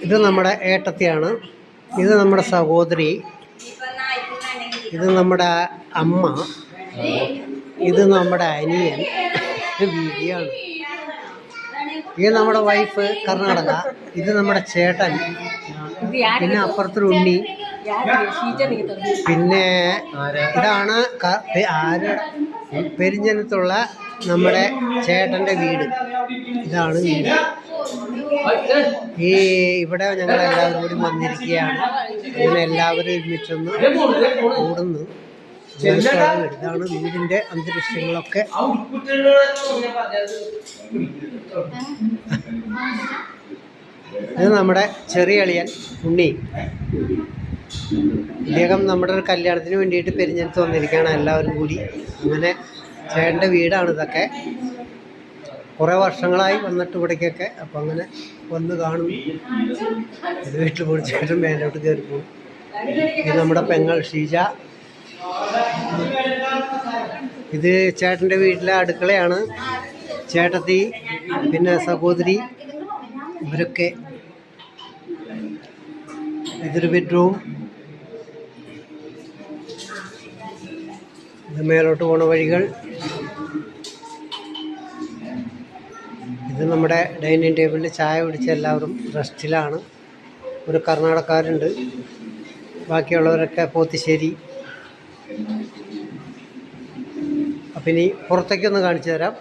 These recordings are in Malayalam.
ഇത് നമ്മുടെ ഏട്ടത്തിയാണ്, ഇത് നമ്മുടെ സഹോദരി, ഇത് നമ്മുടെ അമ്മ, ഇത് നമ്മുടെ അനിയൻ വീതിയാണ്, ഇത് നമ്മുടെ വൈഫ് കർണാടക, ഇത് നമ്മുടെ ചേട്ടൻ, പിന്നെ അപ്പുറത്തൊരു ഉണ്ണി, പിന്നെ ഇതാണ് പെരിഞ്ഞനത്തുള്ള നമ്മുടെ ചേട്ടൻ്റെ വീട്. ഇതാണ് വീട്. ഇവിടെ ഞങ്ങൾ എല്ലാവരും കൂടി വന്നിരിക്കുകയാണ്. അങ്ങനെ എല്ലാവരും ഒരുമിച്ചൊന്ന് കൂടുന്നു. ഇതാണ് വീടിൻ്റെ അന്തരീക്ഷങ്ങളൊക്കെ. ഇത് നമ്മുടെ ചെറിയ അളിയൻ ഉണ്ണി. ഇദ്ദേഹം നമ്മുടെ ഒരു കല്യാണത്തിന് വേണ്ടിയിട്ട് പെരിഞ്ഞനത്ത് വന്നിരിക്കുകയാണ് എല്ലാവരും കൂടി. അങ്ങനെ ചേട്ടൻ്റെ വീടാണ് ഇതൊക്കെ. കുറേ വർഷങ്ങളായി വന്നിട്ട് ഇവിടേക്കൊക്കെ. അപ്പം അങ്ങനെ വന്ന് കാണും. ഇത് വീട്ടിൽ പോയി ചേട്ടൻ മേലോട്ട് കയറി പോകും. ഇത് നമ്മുടെ പെങ്ങൾ ഷീജ. ഇത് ചേട്ടൻ്റെ വീട്ടിലെ അടുക്കളയാണ്. ചേട്ടത്തി, പിന്നെ സഹോദരി, ഇവരൊക്കെ. ഇതൊരു ബെഡ്റൂം. ഇത് മേലോട്ട് പോണ വഴികൾ. ഇത് നമ്മുടെ ഡൈനിങ് ടേബിളിൽ ചായ കുടിച്ച് എല്ലാവരും റെസ്റ്റിലാണ്. ഒരു കർണാടകക്കാരുണ്ട്, ബാക്കിയുള്ളവരൊക്കെ പോത്തിശ്ശേരി. അപ്പം ഇനി പുറത്തേക്കൊന്ന് കാണിച്ചു തരാം.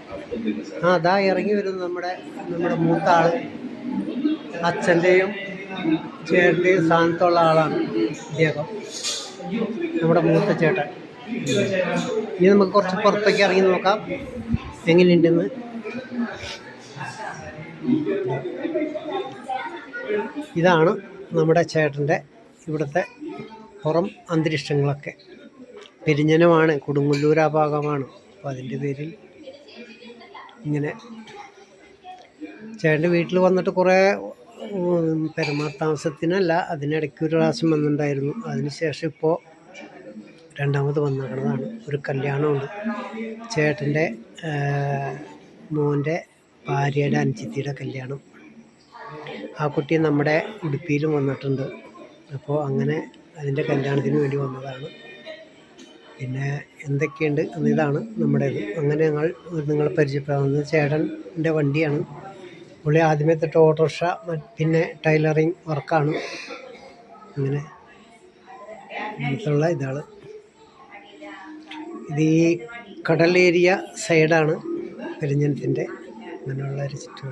അതാ ഇറങ്ങി വരുന്നത് നമ്മുടെ മൂത്ത ആൾ. അച്ഛൻ്റെയും ചേട്ടൻ്റെയും സ്ഥാനത്തുള്ള ആളാണ് ഇദ്ദേഹം, നമ്മുടെ മൂത്ത ചേട്ടൻ. ഇനി നമുക്ക് കുറച്ച് പുറത്തേക്ക് ഇറങ്ങി നോക്കാം എങ്ങനെയുണ്ടെന്ന്. ഇതാണ് നമ്മുടെ ചേട്ടൻ്റെ ഇവിടുത്തെ പുറം അന്തരീക്ഷങ്ങളൊക്കെ. പെരിഞ്ഞനമാണ്, കൊടുങ്ങല്ലൂർ ആ ഭാഗമാണ്. അപ്പോൾ അതിൻ്റെ പേരിൽ ഇങ്ങനെ ചേട്ടൻ്റെ വീട്ടിൽ വന്നിട്ട് കുറേ പെരുമാർ താമസത്തിനല്ല, അതിനിടയ്ക്ക് ഒരു പ്രാവശ്യം വന്നിട്ടുണ്ടായിരുന്നു. അതിനുശേഷം ഇപ്പോൾ രണ്ടാമത് വന്നിരിക്കുന്നതാണ്. ഒരു കല്യാണമുണ്ട്, ചേട്ടൻ്റെ മോൻ്റെ ഭാര്യയുടെ അനുജത്തിയുടെ കല്യാണം. ആ കുട്ടി നമ്മുടെ ഉടുപ്പിയിലും വന്നിട്ടുണ്ട്. അപ്പോൾ അങ്ങനെ അതിൻ്റെ കല്യാണത്തിന് വേണ്ടി വന്നതാണ്. പിന്നെ എന്തൊക്കെയുണ്ട് ഇതാണ് നമ്മുടേത്. അങ്ങനെ ഞങ്ങൾ നിങ്ങളെ പരിചയപ്പെടുന്നത് ചേട്ടൻ്റെ വണ്ടിയാണ്. പുള്ളി ആദ്യമേ തൊട്ട് ഓട്ടോറിക്ഷ, പിന്നെ ടൈലറിങ് വർക്കാണ്. അങ്ങനെ അങ്ങനത്തുള്ള ഇതാണ്. ഇത് ഈ കടൽ ഏരിയ സൈഡാണ് പെരിഞ്ഞനത്തിൻ്റെ. അങ്ങനെയുള്ള ഒരു ചുറ്റുപാട്.